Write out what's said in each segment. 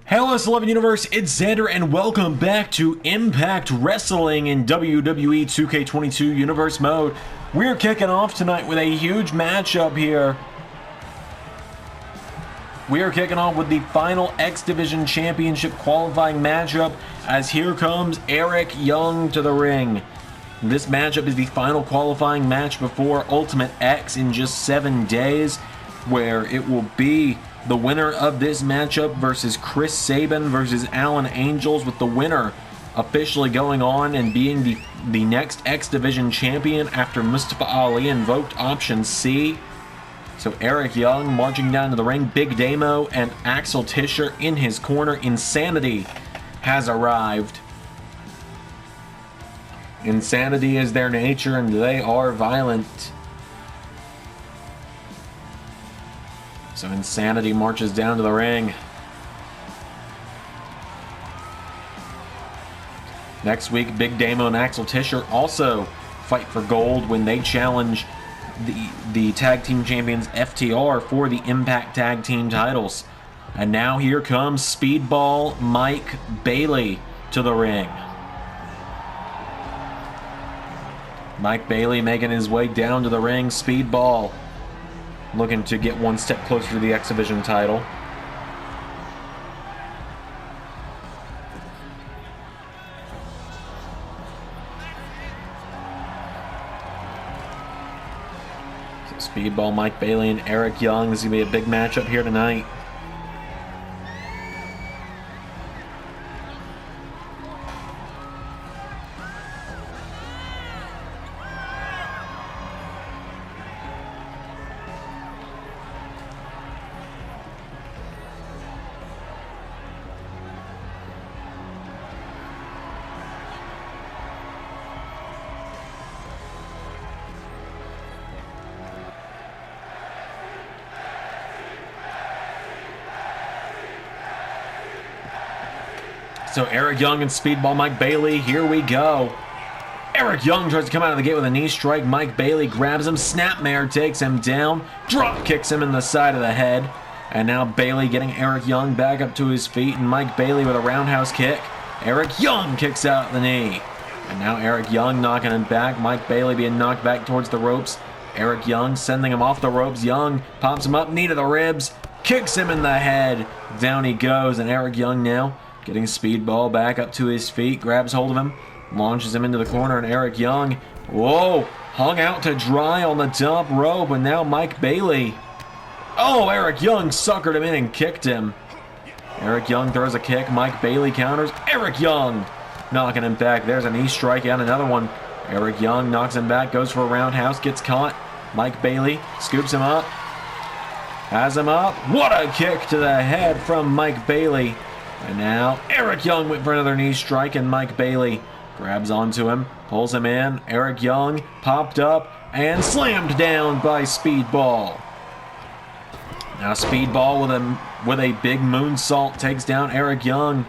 Hey LS11 Universe, it's Xander and welcome back to Impact Wrestling in WWE 2K22 Universe mode. We're kicking off tonight with a huge matchup here. We are kicking off with the final X Division Championship qualifying matchup as here comes Eric Young to the ring. This matchup is the final qualifying match before Ultimate X in just 7 days, where it will be the winner of this matchup versus Chris Sabin versus Alan Angels, with the winner officially going on and being the next X Division champion after Mustafa Ali invoked option C. So Eric Young marching down to the ring, Big Damo and Axel Tischer in his corner. Insanity has arrived. Insanity is their nature and they are violent. So Insanity marches down to the ring. Next week, Big Damo and Axel Tischer also fight for gold when they challenge the Tag Team Champions FTR for the Impact Tag Team titles. And now here comes Speedball Mike Bailey to the ring. Mike Bailey making his way down to the ring. Speedball looking to get one step closer to the X Division title. So Speedball Mike Bailey and Eric Young. This is going to be a big matchup here tonight. So Eric Young and Speedball Mike Bailey, here we go. Eric Young tries to come out of the gate with a knee strike. Mike Bailey grabs him, snapmare takes him down, drop kicks him in the side of the head. And now Bailey getting Eric Young back up to his feet, and Mike Bailey with a roundhouse kick. Eric Young kicks out the knee. And now Eric Young knocking him back. Mike Bailey being knocked back towards the ropes. Eric Young sending him off the ropes. Young pops him up, knee to the ribs, kicks him in the head. Down he goes, and Eric Young now getting Speedball back up to his feet, grabs hold of him, launches him into the corner, and Eric Young, whoa, hung out to dry on the top rope, and now Mike Bailey. Oh, Eric Young suckered him in and kicked him. Eric Young throws a kick, Mike Bailey counters, Eric Young knocking him back. There's a knee strike and another one. Eric Young knocks him back, goes for a roundhouse, gets caught. Mike Bailey scoops him up, has him up. What a kick to the head from Mike Bailey. And now Eric Young went for another knee strike, and Mike Bailey grabs onto him, pulls him in. Eric Young popped up and slammed down by Speedball. Now Speedball with a big moonsault takes down Eric Young.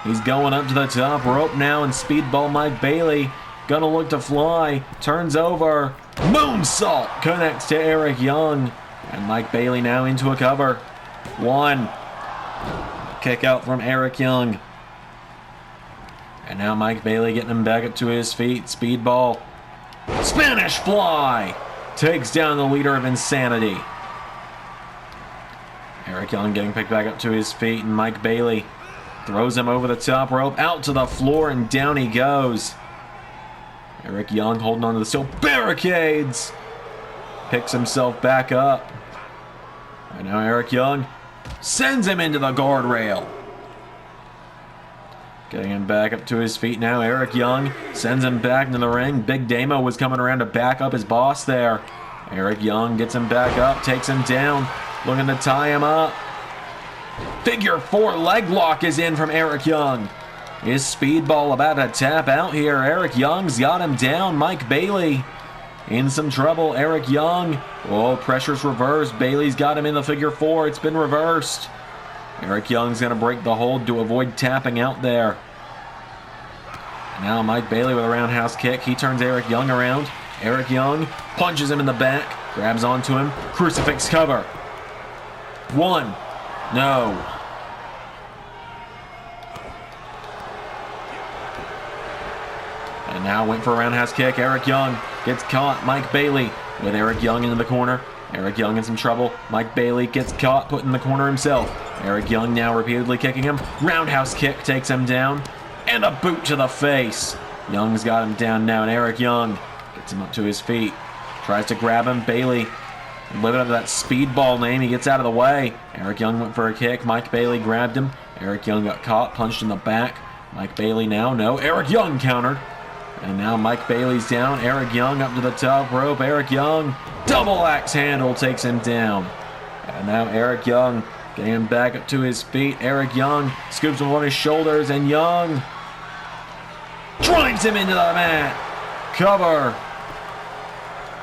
He's going up to the top rope now, and Speedball Mike Bailey gonna look to fly, turns over, moonsault connects to Eric Young, and Mike Bailey now into a cover. One. Kick out from Eric Young. And now Mike Bailey getting him back up to his feet. Speedball. Spanish Fly takes down the leader of Insanity. Eric Young getting picked back up to his feet, and Mike Bailey throws him over the top rope, out to the floor, and down he goes. Eric Young holding on to the steel barricades. Picks himself back up. And now Eric Young sends him into the guardrail. Getting him back up to his feet now. Eric Young sends him back into the ring. Big Damo was coming around to back up his boss there. Eric Young gets him back up, takes him down, looking to tie him up. Figure 4 leg lock is in from Eric Young. Is Speedball about to tap out here? Eric Young's got him down. Mike Bailey in some trouble. Eric Young. Oh, pressure's reversed. Bailey's got him in the figure 4. It's been reversed. Eric Young's going to break the hold to avoid tapping out there. Now Mike Bailey with a roundhouse kick. He turns Eric Young around. Eric Young punches him in the back. Grabs onto him. Crucifix cover. One. No. And now went for a roundhouse kick. Eric Young gets caught. Mike Bailey with Eric Young into the corner. Eric Young in some trouble. Mike Bailey gets caught, put in the corner himself. Eric Young now repeatedly kicking him. Roundhouse kick takes him down. And a boot to the face. Young's got him down now, and Eric Young gets him up to his feet. Tries to grab him. Bailey living up to that Speedball name. He gets out of the way. Eric Young went for a kick. Mike Bailey grabbed him. Eric Young got caught, punched in the back. Mike Bailey now, no. Eric Young countered. And now Mike Bailey's down. Eric Young up to the top rope. Eric Young, double axe handle, takes him down. And now Eric Young getting him back up to his feet. Eric Young scoops him on his shoulders, and Young drives him into the mat. Cover.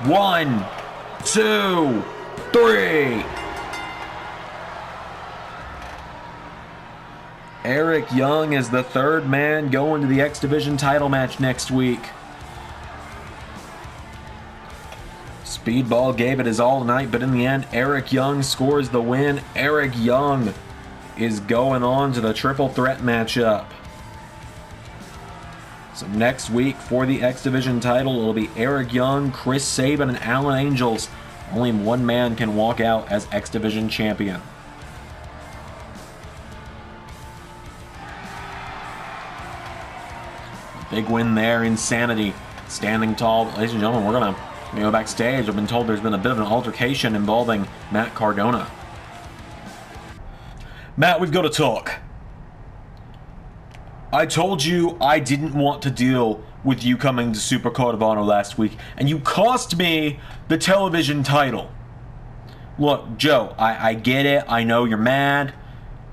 1, 2, 3. Eric Young is the third man going to the X Division title match next week. Speedball gave it his all tonight, but in the end, Eric Young scores the win. Eric Young is going on to the triple threat matchup. So next week for the X Division title, it'll be Eric Young, Chris Sabin, and Alan Angels. Only one man can walk out as X Division champion. Big win there, Insanity. Standing tall. Ladies and gentlemen, we're going to go backstage. I've been told there's been a bit of an altercation involving Matt Cardona. Matt, we've got to talk. I told you I didn't want to deal with you coming to Super Card of Honor last week, and you cost me the television title. Look, Joe, I get it. I know you're mad.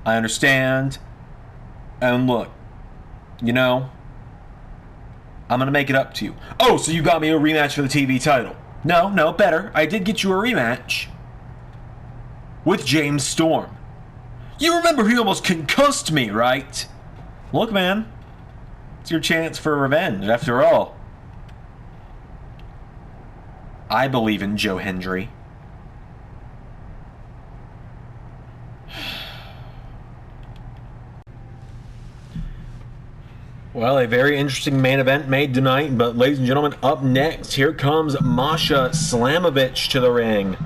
I understand. And look, you know, I'm going to make it up to you. Oh, so you got me a rematch for the TV title. No, better. I did get you a rematch with James Storm. You remember he almost concussed me, right? Look, man, it's your chance for revenge, after all. I believe in Joe Hendry. Well, a very interesting main event made tonight, but ladies and gentlemen, up next, here comes Masha Slamovich to the ring.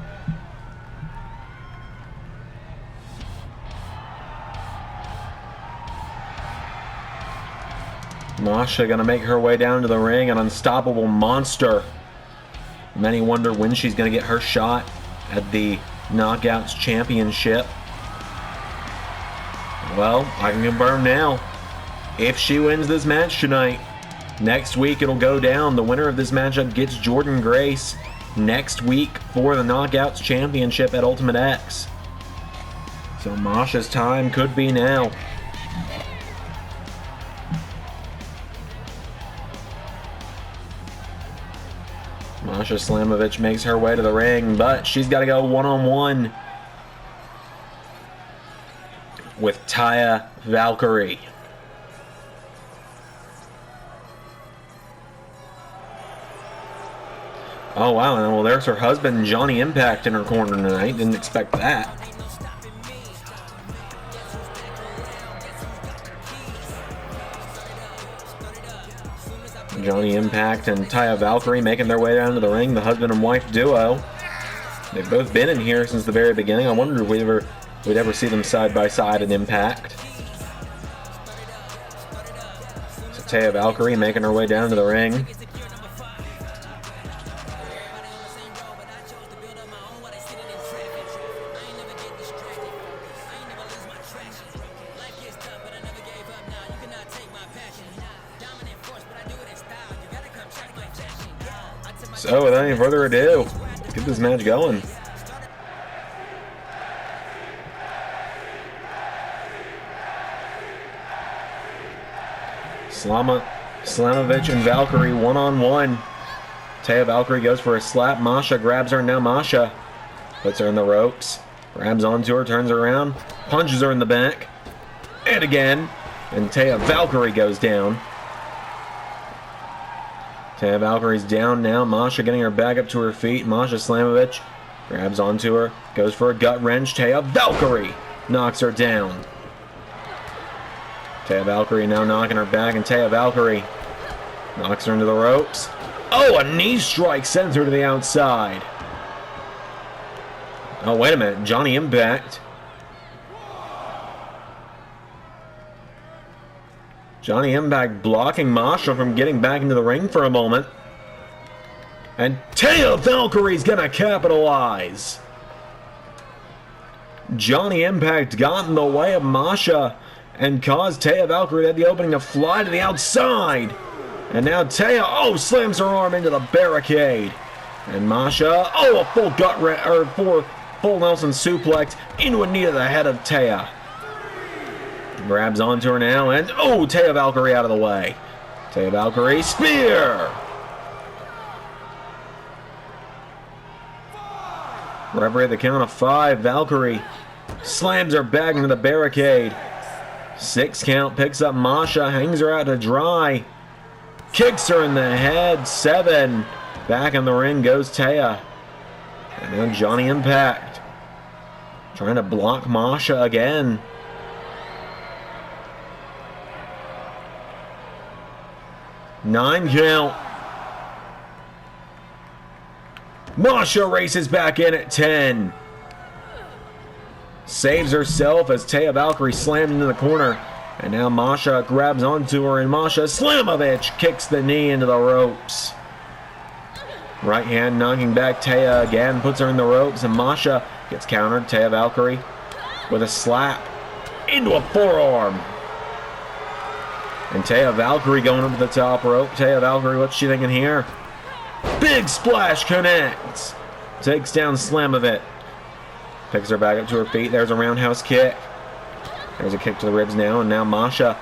Masha gonna make her way down to the ring, an unstoppable monster. Many wonder when she's gonna get her shot at the Knockouts Championship. Well, I can confirm now. If she wins this match tonight, next week it'll go down. The winner of this matchup gets Jordan Grace next week for the Knockouts Championship at Ultimate X. So Masha's time could be now. Masha Slamovich makes her way to the ring, but she's got to go one-on-one with Taya Valkyrie. Oh, wow. Well, there's her husband, Johnny Impact, in her corner tonight. Didn't expect that. Johnny Impact and Taya Valkyrie making their way down to the ring, the husband and wife duo. They've both been in here since the very beginning. I wondered if we'd ever see them side by side in Impact. So Taya Valkyrie making her way down to the ring. So, without any further ado, let's get this match going. Slamovich and Valkyrie one-on-one. Taya Valkyrie goes for a slap. Masha grabs her. Now Masha puts her in the ropes. Grabs onto her, turns her around, punches her in the back. And again. And Taya Valkyrie goes down. Taya Valkyrie's down now. Masha getting her back up to her feet. Masha Slamovich grabs onto her, goes for a gut wrench. Taya Valkyrie knocks her down. Taya Valkyrie now knocking her back, and Taya Valkyrie Knocks her into the ropes. Oh, a knee strike sends her to the outside. Oh, wait a minute. Johnny Impact. Johnny Impact blocking Masha from getting back into the ring for a moment. And Taya Valkyrie's gonna capitalize. Johnny Impact got in the way of Masha and caused Taya Valkyrie to have the opening to fly to the outside. And now Taya, slams her arm into the barricade. And Masha, a full full Nelson suplex into a knee to the head of Taya. Grabs onto her now, and Taya Valkyrie out of the way. Taya Valkyrie, spear! Referee at the count of 5, Valkyrie slams her back into the barricade. 6 count, picks up Masha, hangs her out to dry. Kicks her in the head, 7. Back in the ring goes Taya. And then Johnny Impact trying to block Masha again. 9 count. Masha races back in at 10. Saves herself as Taya Valkyrie slammed into the corner. And now Masha grabs onto her, and Masha Slamovich kicks the knee into the ropes. Right hand knocking back Taya again, puts her in the ropes, and Masha gets countered. Taya Valkyrie with a slap into a forearm. And Taya Valkyrie going up to the top rope. Taya Valkyrie, what's she thinking here? Big splash connects. Takes down Slamovich. Picks her back up to her feet. There's a roundhouse kick. There's a kick to the ribs now, and now Masha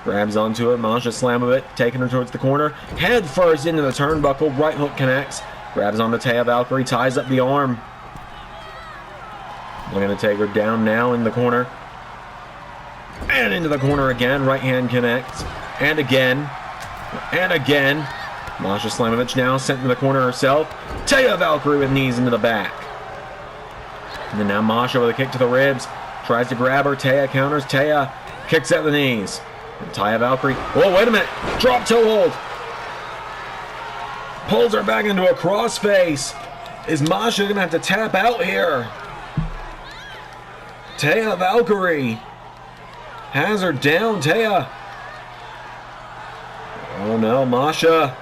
grabs onto her. Masha Slamovich taking her towards the corner. Head first into the turnbuckle. Right hook connects. Grabs onto Taya Valkyrie. Ties up the arm. They're going to take her down now in the corner. And into the corner again. Right hand connects. And again. And again. Masha Slamovich now sent into the corner herself. Taya Valkyrie with knees into the back. And then now Masha with a kick to the ribs. Tries to grab her. Taya counters. Taya kicks at the knees. And Taya Valkyrie. Oh, wait a minute. Drop toe hold. Pulls her back into a crossface. Is Masha going to have to tap out here? Taya Valkyrie has her down. Taya. Oh no, Masha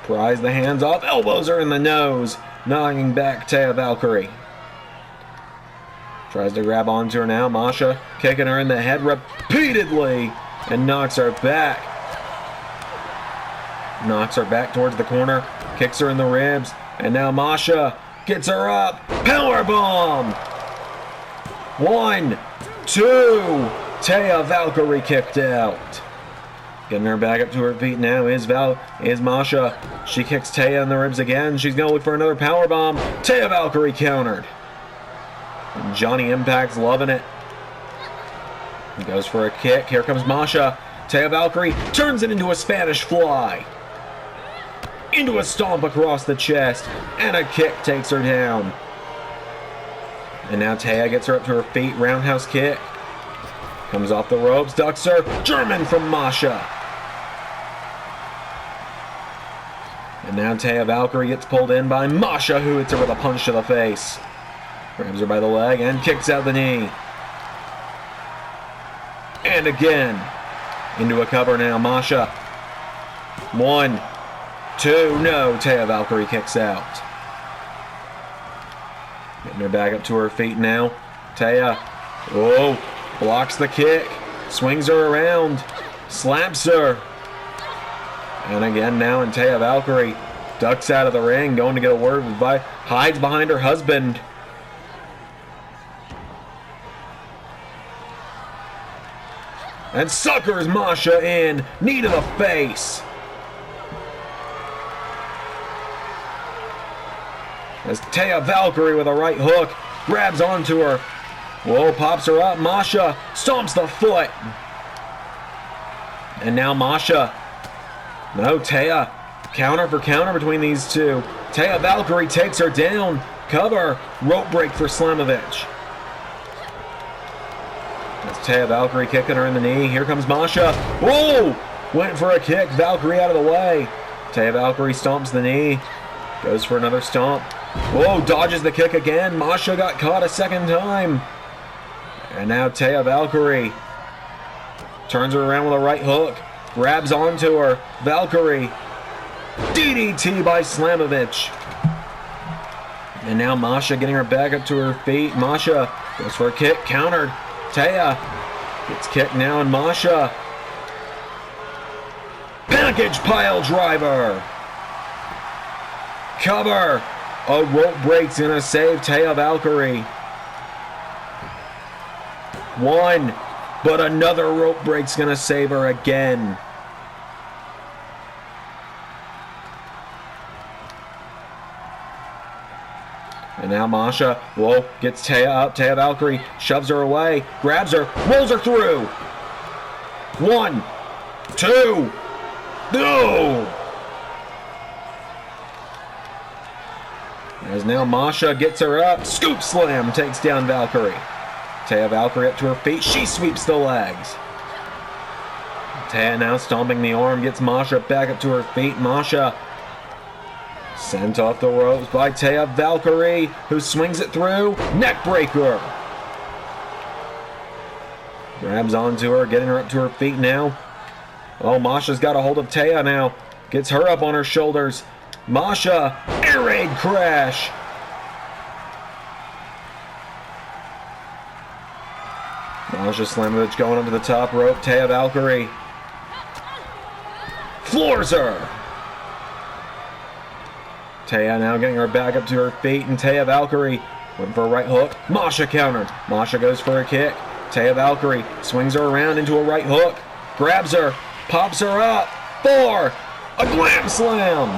pries the hands off. Elbows her in the nose. Knocking back Taya Valkyrie. Tries to grab onto her now. Masha kicking her in the head repeatedly and knocks her back. Knocks her back towards the corner. Kicks her in the ribs. And now Masha gets her up. Powerbomb. 1, 2. Taya Valkyrie kicked out. Getting her back up to her feet now is Masha. She kicks Taya in the ribs again. She's going to look for another powerbomb. Taya Valkyrie countered. And Johnny Impact's loving it. He goes for a kick. Here comes Masha. Taya Valkyrie turns it into a Spanish fly. Into a stomp across the chest. And a kick takes her down. And now Taya gets her up to her feet. Roundhouse kick. Comes off the ropes. Ducks her. German from Masha. And now Taya Valkyrie gets pulled in by Masha, who hits her with a punch to the face. Grabs her by the leg and kicks out the knee. And again. Into a cover now. Masha. 1, 2. No. Taya Valkyrie kicks out. Getting her back up to her feet now. Taya. Oh. Blocks the kick. Swings her around. Slaps her. And again now, and Taya Valkyrie ducks out of the ring, going to get a word with hides behind her husband. And suckers Masha in. Knee to the face. As Taya Valkyrie with a right hook grabs onto her. Whoa, pops her up. Masha stomps the foot. And now Masha. No, Taya. Counter for counter between these two. Taya Valkyrie takes her down. Cover. Rope break for Slamovich. That's Taya Valkyrie kicking her in the knee. Here comes Masha. Whoa! Went for a kick. Valkyrie out of the way. Taya Valkyrie stomps the knee. Goes for another stomp. Whoa, dodges the kick again. Masha got caught a second time. And now Taya Valkyrie turns her around with a right hook. Grabs onto her. Valkyrie. DDT by Slamovich. And now Masha getting her back up to her feet. Masha goes for a kick. Countered. Taya gets kicked now, and Masha. Package pile driver. Cover. A rope break's gonna save Taya Valkyrie. One. But another rope break's gonna save her again. And now Masha, whoa, gets Taya up. Taya Valkyrie shoves her away, grabs her, rolls her through. 1, 2, go! As now Masha gets her up, scoop slam, takes down Valkyrie. Taya Valkyrie up to her feet, she sweeps the legs. Taya now stomping the arm, gets Masha back up to her feet. Masha sent off the ropes by Taya Valkyrie, who swings it through. Neck breaker. Grabs onto her, getting her up to her feet now. Oh, Masha's got a hold of Taya now. Gets her up on her shoulders. Masha, air raid crash. Masha Slamovich going up to the top rope. Taya Valkyrie floors her. Taya now getting her back up to her feet, and Taya Valkyrie went for a right hook. Masha countered. Masha goes for a kick. Taya Valkyrie swings her around into a right hook. Grabs her. Pops her up. 4. A glam slam.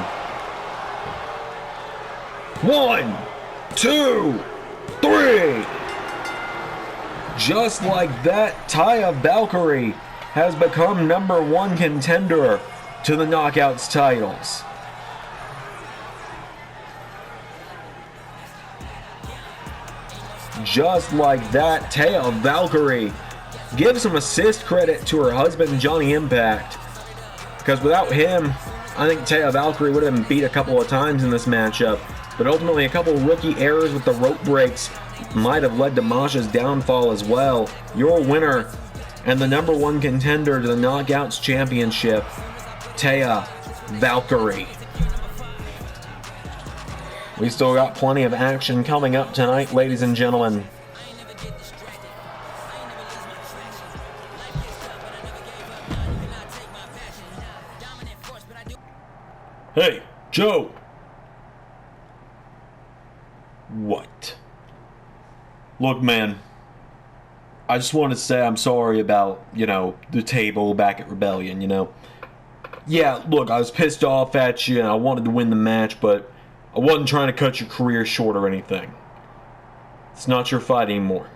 1, 2, 3. Just like that, Taya Valkyrie has become #1 contender to the Knockouts titles. Just like that, Taya Valkyrie gives some assist credit to her husband, Johnny Impact. Because without him, I think Taya Valkyrie would have been beat a couple of times in this matchup. But ultimately, a couple rookie errors with the rope breaks might have led to Masha's downfall as well. Your winner and the #1 contender to the Knockouts Championship, Taya Valkyrie. We still got plenty of action coming up tonight, ladies and gentlemen. Hey, Joe! What? Look, man, I just want to say I'm sorry about, the table back at Rebellion, Yeah, look, I was pissed off at you and I wanted to win the match, but I wasn't trying to cut your career short or anything. It's not your fight anymore.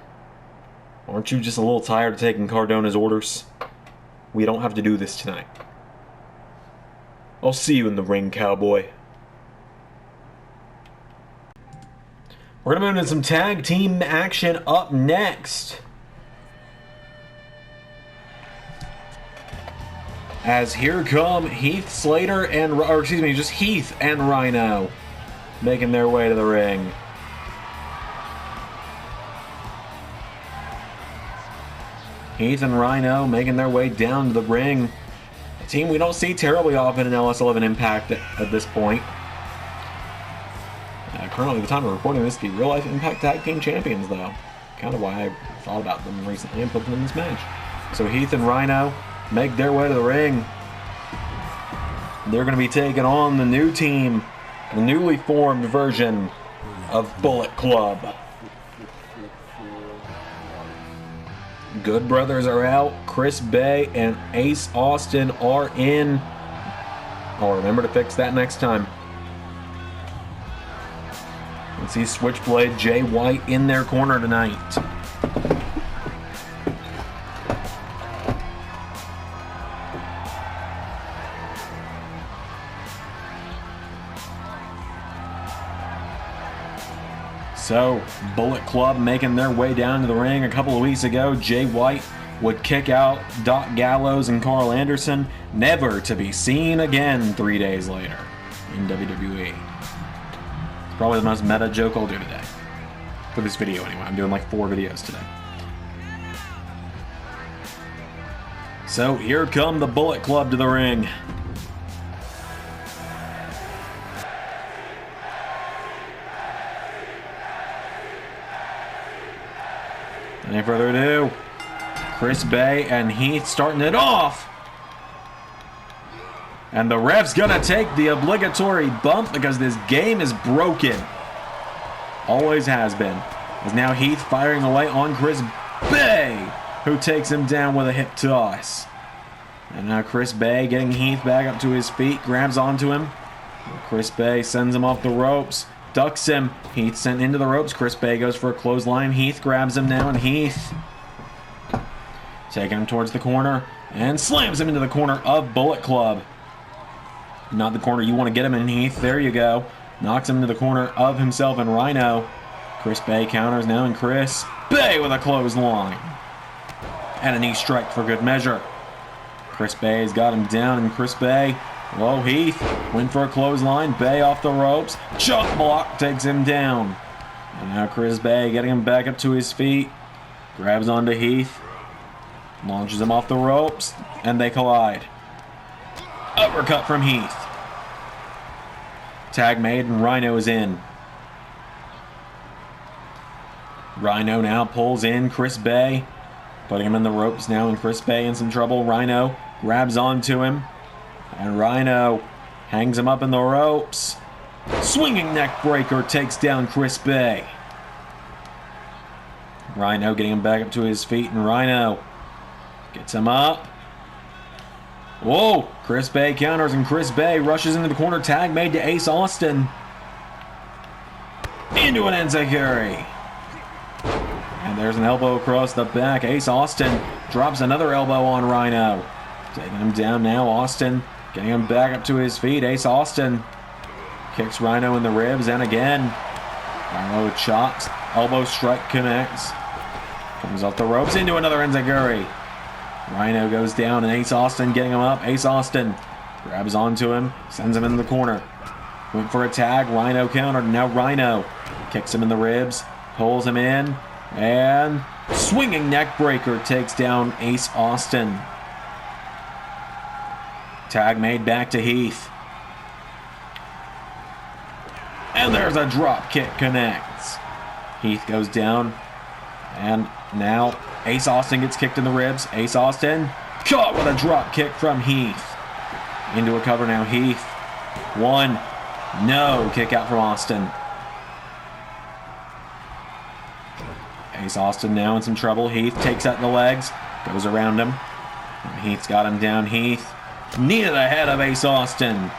Aren't you just a little tired of taking Cardona's orders? We don't have to do this tonight. I'll see you in the ring, cowboy. We're going to move into some tag team action up next. As here come Heath and Rhino making their way to the ring. Heath and Rhino making their way down to the ring. A team we don't see terribly often in LS11 Impact at this point. Currently, at the time of recording this, the Real Life Impact Tag Team Champions, though. Kind of why I thought about them recently and put them in this match. So Heath and Rhino make their way to the ring. They're going to be taking on the new team, the newly formed version of Bullet Club. Good Brothers are out. Chris Bey and Ace Austin are in. I'll remember to fix that next time. Let's see Switchblade Jay White in their corner tonight. So, Bullet Club making their way down to the ring. A couple of weeks ago, Jay White would kick out Doc Gallows and Carl Anderson, never to be seen again 3 days later in WWE. It's probably the most meta joke I'll do today. For this video anyway. I'm doing like 4 videos today. So here come the Bullet Club to the ring. Any further ado, Chris Bey and Heath starting it off. And the ref's gonna take the obligatory bump because this game is broken. Always has been. As now Heath firing away on Chris Bey, who takes him down with a hip toss. And now Chris Bey getting Heath back up to his feet, grabs onto him. Chris Bey sends him off the ropes, ducks him. Heath sent into the ropes. Chris Bey goes for a clothesline. Heath grabs him now, and Heath taking him towards the corner and slams him into the corner of Bullet Club. Not the corner you want to get him in, Heath. There you go. Knocks him into the corner of himself and Rhino. Chris Bey counters now, and Chris Bey with a clothesline. And a knee strike for good measure. Chris Bey's got him down, and Chris Bey, whoa, Heath went for a clothesline. Bey off the ropes. Chop block takes him down. And now Chris Bey getting him back up to his feet. Grabs onto Heath. Launches him off the ropes, and they collide. Uppercut from Heath. Tag made, and Rhino is in. Rhino now pulls in Chris Bey, putting him in the ropes now, and Chris Bey in some trouble. Rhino grabs onto him, and Rhino hangs him up in the ropes. Swinging neck breaker takes down Chris Bey. Rhino getting him back up to his feet, and Rhino gets him up. Whoa! Chris Bey counters, and Chris Bey rushes into the corner. Tag made to Ace Austin. Into an enziguri. And there's an elbow across the back. Ace Austin drops another elbow on Rhino. Taking him down now. Austin getting him back up to his feet. Ace Austin kicks Rhino in the ribs, and again. Rhino chops. Elbow strike connects. Comes off the ropes into another enziguri. Rhino goes down, and Ace Austin getting him up. Ace Austin grabs onto him, sends him into the corner. Went for a tag. Rhino countered. Now Rhino kicks him in the ribs, pulls him in, and swinging neck breaker takes down Ace Austin. Tag made back to Heath. And there's a drop kick connects. Heath goes down, and now Ace Austin gets kicked in the ribs. Ace Austin caught with a drop kick from Heath. Into a cover now. Heath. One. No. Kick out from Austin. Ace Austin now in some trouble. Heath takes out the legs. Goes around him. And Heath's got him down. Heath. Knee to the head of Ace Austin.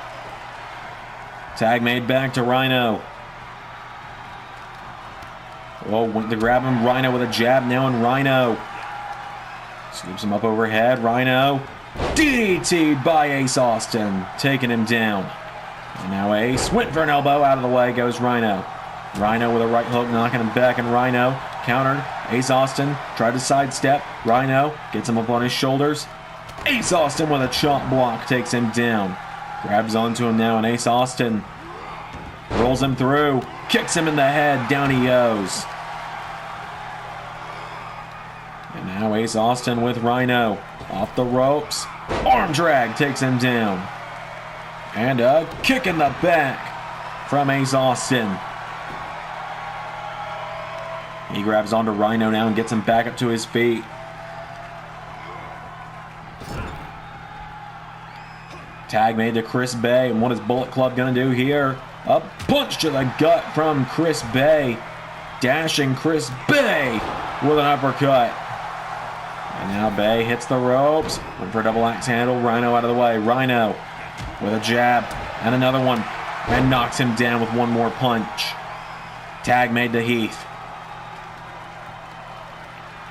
Tag made back to Rhino. Oh, went to grab him. Rhino with a jab now, and Rhino scoops him up overhead. Rhino DDT'd by Ace Austin, taking him down. And now Ace went for an elbow. Out of the way goes Rhino. Rhino with a right hook, knocking him back, and Rhino countered. Ace Austin tried to sidestep. Rhino gets him up on his shoulders. Ace Austin with a chop block takes him down. Grabs onto him now, and Ace Austin rolls him through. Kicks him in the head. Down he goes. And now Ace Austin with Rhino. Off the ropes. Arm drag takes him down. And a kick in the back from Ace Austin. He grabs onto Rhino now and gets him back up to his feet. Tag made to Chris Bey. And what is Bullet Club going to do here? A punch to the gut from Chris Bey. Dashing Chris Bey with an uppercut. And now Bey hits the ropes. Went for a double axe handle. Rhino out of the way. Rhino with a jab and another one. And knocks him down with one more punch. Tag made to Heath.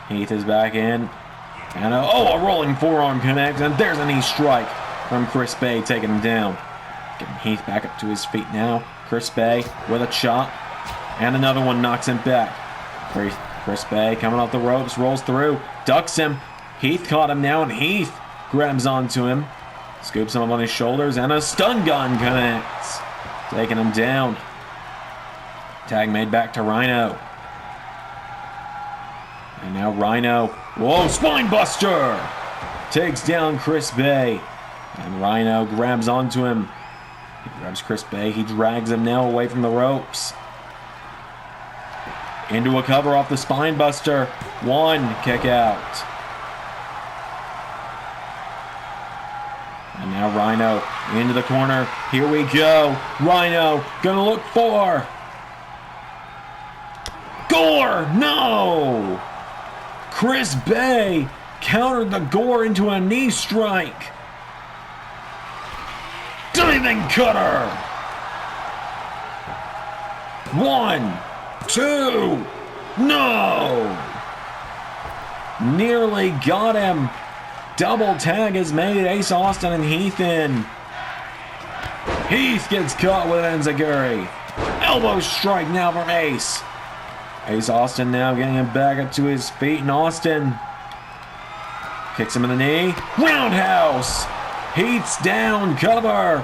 Heath is back in. And a rolling forearm connect. And there's a knee strike from Chris Bey, taking him down. Getting Heath back up to his feet now. Chris Bey with a chop. And another one knocks him back. Chris Bey coming off the ropes, rolls through, ducks him. Heath caught him now, and Heath grabs onto him. Scoops him up on his shoulders, and a stun gun connects. Taking him down. Tag made back to Rhino. And now Rhino. Whoa, spine buster! Takes down Chris Bey. And Rhino grabs onto him. He grabs Chris Bey. He drags him now away from the ropes. Into a cover off the spine buster. One kick out. And now Rhino into the corner. Here we go. Rhino gonna look for Gore. No! Chris Bey countered the Gore into a knee strike. Diving cutter. 1, 2. No! Nearly got him. Double tag is made. Ace Austin and Heath in. Heath gets caught with an enziguri. Elbow strike now from Ace. Ace Austin now getting him back up to his feet, and Austin kicks him in the knee. Roundhouse. Heath's down. Cover.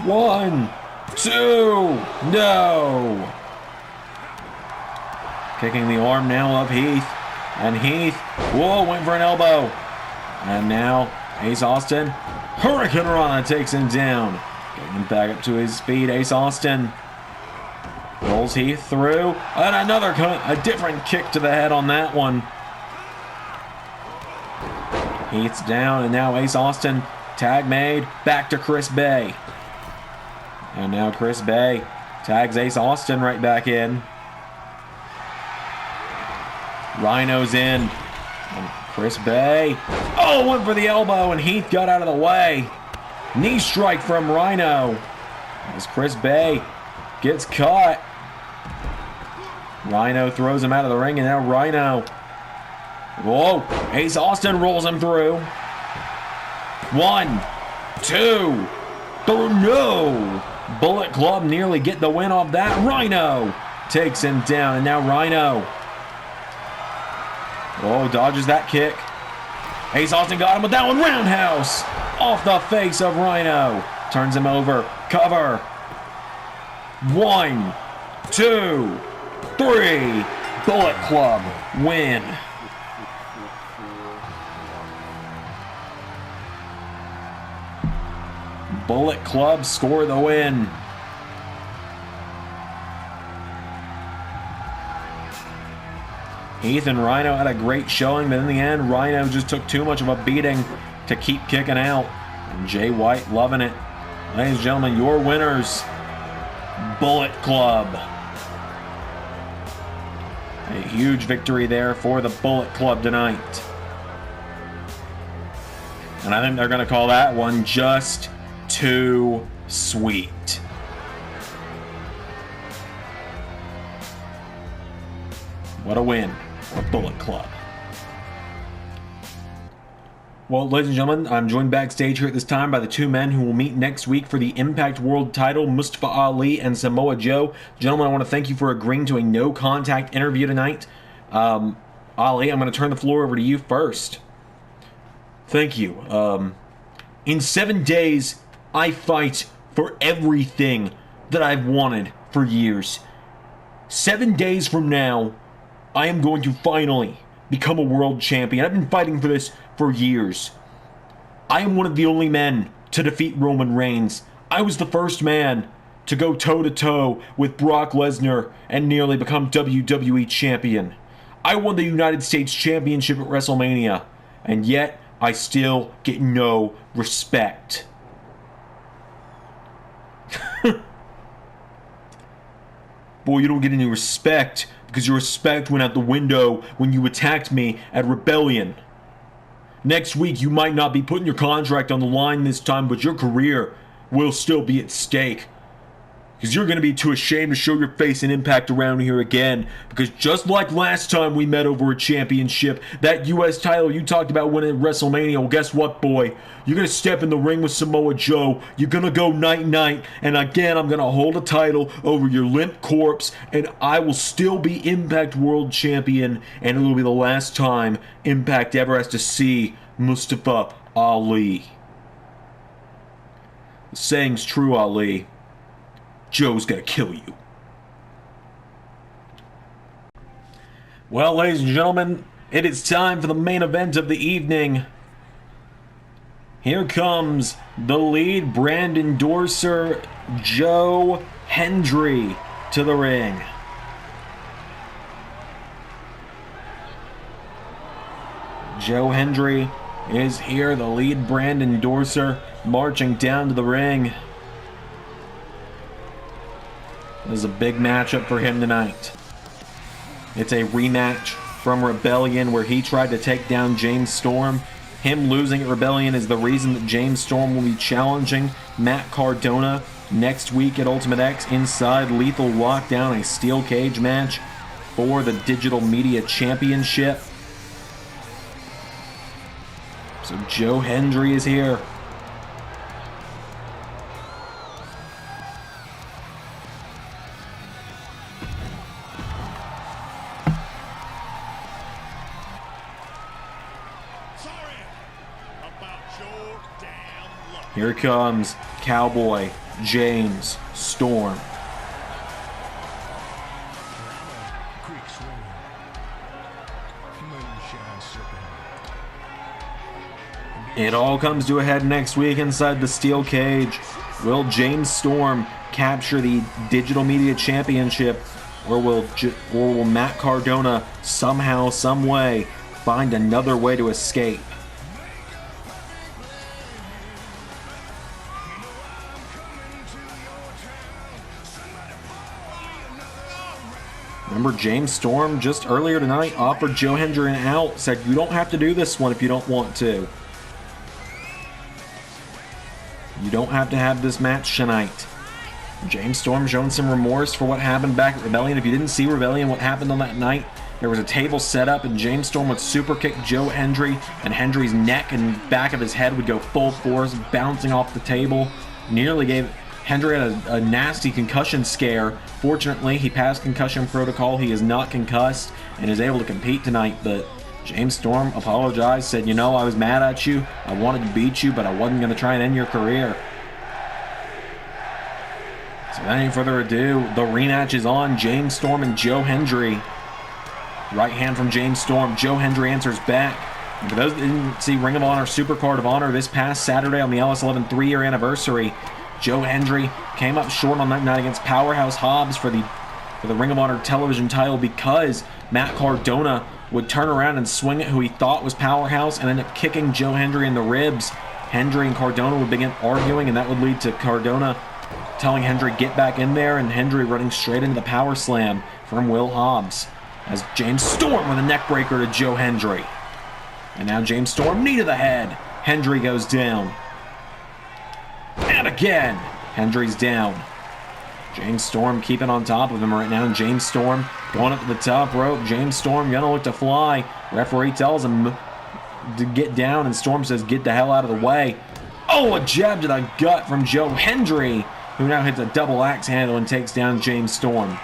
1, 2. No. Kicking the arm now of Heath. And Heath, whoa, went for an elbow. And now Ace Austin, Hurricane Rana takes him down. Getting him back up to his feet. Ace Austin rolls Heath through. And another, a different kick to the head on that one. Heath's down, and now Ace Austin, tag made, back to Chris Bey. And now Chris Bey tags Ace Austin right back in. Rhino's in. And Chris Bey. Oh, went for the elbow, and Heath got out of the way. Knee strike from Rhino. As Chris Bey gets caught. Rhino throws him out of the ring, and now Rhino. Whoa. Ace Austin rolls him through. 1, 2, 3. No. Bullet Club nearly get the win off that. Rhino takes him down, and now Rhino. Oh, dodges that kick. Ace Austin got him with that one. Roundhouse off the face of Rhino. Turns him over. Cover. 1, 2, 3. Bullet Club win. Bullet Club score the win. Heath and Rhino had a great showing, but in the end, Rhino just took too much of a beating to keep kicking out. And Jay White loving it. Ladies and gentlemen, your winners, Bullet Club. A huge victory there for the Bullet Club tonight. And I think they're going to call that one just too sweet. What a win for Bullet Club. Well, ladies and gentlemen, I'm joined backstage here at this time by the two men who will meet next week for the Impact World title, Mustafa Ali and Samoa Joe. Gentlemen, I want to thank you for agreeing to a no-contact interview tonight. Ali, I'm going to turn the floor over to you first. Thank you. In 7 days, I fight for everything that I've wanted for years. 7 days from now, I am going to finally become a world champion. I've been fighting for this for years. I am one of the only men to defeat Roman Reigns. I was the first man to go toe-to-toe with Brock Lesnar and nearly become WWE champion. I won the United States Championship at WrestleMania, and yet I still get no respect. Boy, you don't get any respect because your respect went out the window when you attacked me at Rebellion. Next week, you might not be putting your contract on the line this time, but your career will still be at stake. because you're going to be too ashamed to show your face and Impact around here again. Because just like last time we met over a championship, that U.S. title you talked about winning at WrestleMania, well, guess what, boy? You're going to step in the ring with Samoa Joe. You're going to go night-night. And again, I'm going to hold a title over your limp corpse. And I will still be Impact World Champion. And it will be the last time Impact ever has to see Mustafa Ali. The saying's true, Ali. Joe's gonna kill you. Well, ladies and gentlemen, it is time for the main event of the evening. Here comes the lead brand endorser, Joe Hendry, to the ring. Joe Hendry is here, the lead brand endorser, marching down to the ring. This is a big matchup for him tonight. It's a rematch from Rebellion where he tried to take down James Storm. Him losing at Rebellion is the reason that James Storm will be challenging Matt Cardona next week at Ultimate X inside Lethal Lockdown, a steel cage match for the Digital Media Championship. So Joe Hendry is here. Here comes Cowboy James Storm. It all comes to a head next week inside the steel cage. Will James Storm capture the Digital Media Championship, or will Matt Cardona somehow, some way, find another way to escape? Remember, James Storm just earlier tonight offered Joe Hendry an out, said you don't have to do this one if you don't want to. You don't have to have this match tonight. James Storm showing some remorse for what happened back at Rebellion. If you didn't see Rebellion, what happened on that night, there was a table set up and James Storm would super kick Joe Hendry, and Hendry's neck and back of his head would go full force, bouncing off the table. Nearly gave Hendry a nasty concussion scare. Fortunately, he passed concussion protocol. He is not concussed and is able to compete tonight. But James Storm apologized, said, you know, I was mad at you. I wanted to beat you, but I wasn't going to try and end your career. So without any further ado, the rematch is on. James Storm and Joe Hendry. Right hand from James Storm. Joe Hendry answers back. And for those that didn't see Ring of Honor Supercard of Honor this past Saturday on the LS11 3-year anniversary, Joe Hendry came up short on that night against Powerhouse Hobbs for the Ring of Honor television title because Matt Cardona would turn around and swing at who he thought was Powerhouse and end up kicking Joe Hendry in the ribs. Hendry and Cardona would begin arguing, and that would lead to Cardona telling Hendry get back in there, and Hendry running straight into the power slam from Will Hobbs as James Storm with a neck breaker to Joe Hendry. And now James Storm, knee to the head. Hendry goes down. And again, Hendry's down. James Storm keeping on top of him right now. James Storm going up to the top rope. James Storm gonna look to fly. Referee tells him to get down, and Storm says, get the hell out of the way. Oh, a jab to the gut from Joe Hendry, who now hits a double axe handle and takes down James Storm.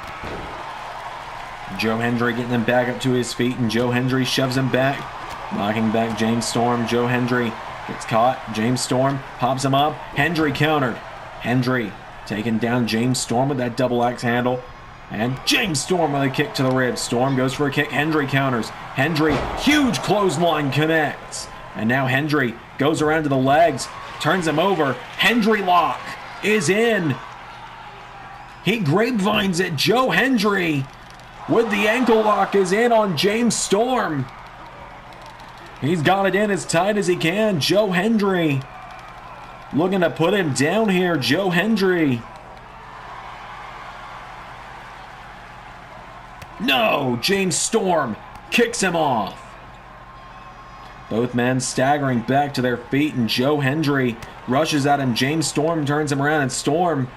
Joe Hendry getting him back up to his feet, and Joe Hendry shoves him back, knocking back James Storm. Joe Hendry gets caught. James Storm pops him up. Hendry countered. Hendry taking down James Storm with that double axe handle. And James Storm with a kick to the ribs. Storm goes for a kick. Hendry counters. Hendry, huge clothesline connects. And now Hendry goes around to the legs, turns him over. Hendry lock is in. He grapevines it. Joe Hendry with the ankle lock is in on James Storm. He's got it in as tight as he can. Joe Hendry looking to put him down here. Joe Hendry. No, James Storm kicks him off. Both men staggering back to their feet, and Joe Hendry rushes at him. James Storm turns him around, and Storm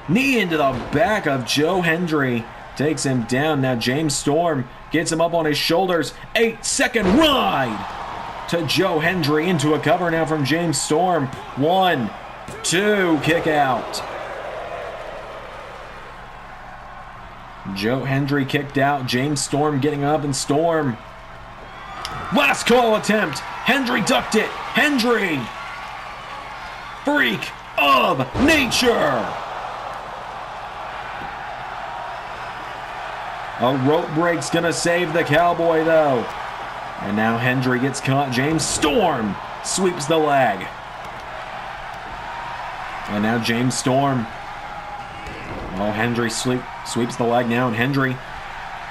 Knee into the back of Joe Hendry. Takes him down. Now James Storm gets him up on his shoulders. 8-second ride to Joe Hendry into a cover now from James Storm. 1, 2, kick out. Joe Hendry kicked out. James Storm getting up, and Storm. Last call attempt. Hendry ducked it. Hendry. Freak of nature. A rope break's gonna save the Cowboy though. And now Hendry gets caught. James Storm sweeps the leg. And now James Storm. Oh, Hendry sweeps the leg now, and Hendry.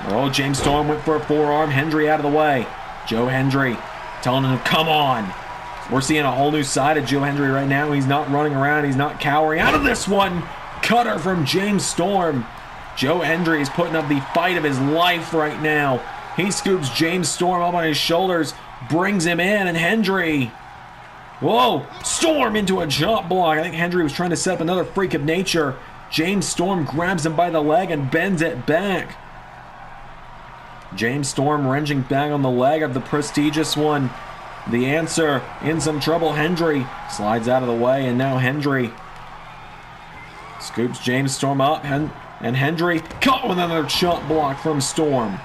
Oh, James Storm went for a forearm. Hendry out of the way. Joe Hendry telling him, come on. We're seeing a whole new side of Joe Hendry right now. He's not running around. He's not cowering. Out of this one. Cutter from James Storm. Joe Hendry is putting up the fight of his life right now. He scoops James Storm up on his shoulders, brings him in, and Hendry. Whoa, Storm into a jump block. I think Hendry was trying to set up another freak of nature. James Storm grabs him by the leg and bends it back. James Storm wrenching back on the leg of the prestigious one. The answer, in some trouble. Hendry slides out of the way, and now Hendry scoops James Storm up, and Hendry caught with another jump block from Storm.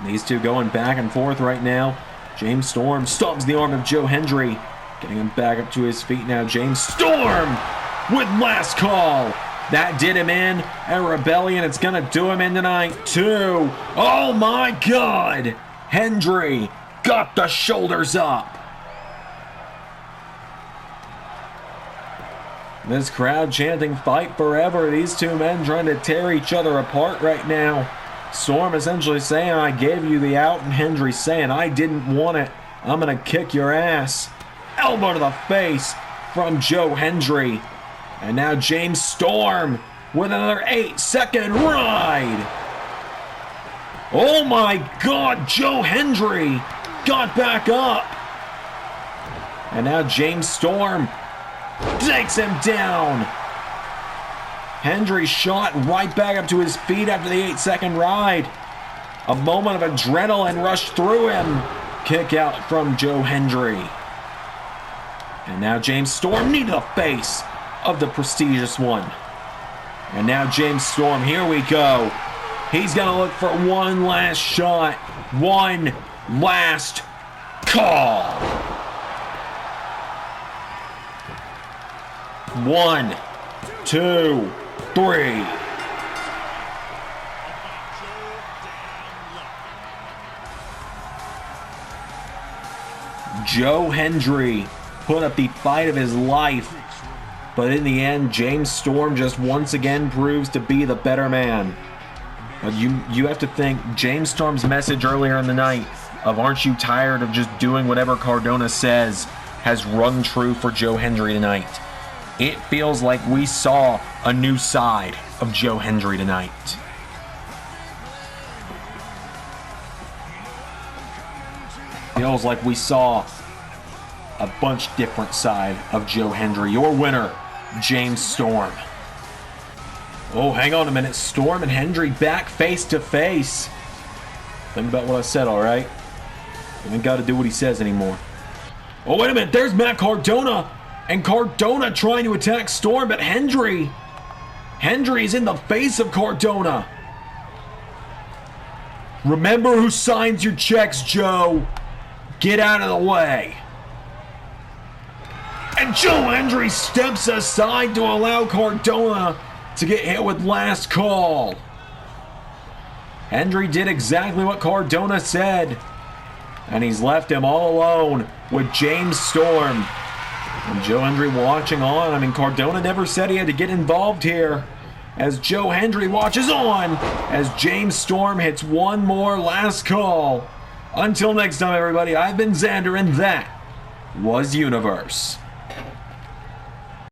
These two going back and forth right now. James Storm stomps the arm of Joe Hendry, getting him back up to his feet now. James Storm with last call. That did him in. A rebellion. It's going to do him in tonight, too. Oh, my God. Hendry got the shoulders up. This crowd chanting fight forever. These two men trying to tear each other apart right now. Storm essentially saying, I gave you the out, and Hendry saying, I didn't want it. I'm going to kick your ass. Elbow to the face from Joe Hendry. And now James Storm with another 8-second ride. Oh my God, Joe Hendry got back up. And now James Storm takes him down. Hendry shot right back up to his feet after the 8-second ride. A moment of adrenaline rushed through him. Kick out from Joe Hendry. And now James Storm knee to the face of the prestigious one. And now James Storm, here we go. He's going to look for one last shot. One last call. 1, 2, 3. Joe Hendry put up the fight of his life, but in the end, James Storm just once again proves to be the better man. But you have to think, James Storm's message earlier in the night of aren't you tired of just doing whatever Cardona says has rung true for Joe Hendry tonight. It feels like we saw a new side of Joe Hendry tonight. Feels like we saw a bunch different side of Joe Hendry. Your winner, James Storm. Oh, hang on a minute. Storm and Hendry back face to face. Think about what I said, all right? I ain't got to do what he says anymore. Oh, wait a minute. There's Matt Cardona. And Cardona trying to attack Storm, but Hendry is in the face of Cardona. Remember who signs your checks, Joe. Get out of the way. And Joe Hendry steps aside to allow Cardona to get hit with last call. Hendry did exactly what Cardona said. And he's left him all alone with James Storm. And Joe Hendry watching on. I mean, Cardona never said he had to get involved here. As Joe Hendry watches on as James Storm hits one more last call. Until next time, everybody, I've been Xander, and that was Universe.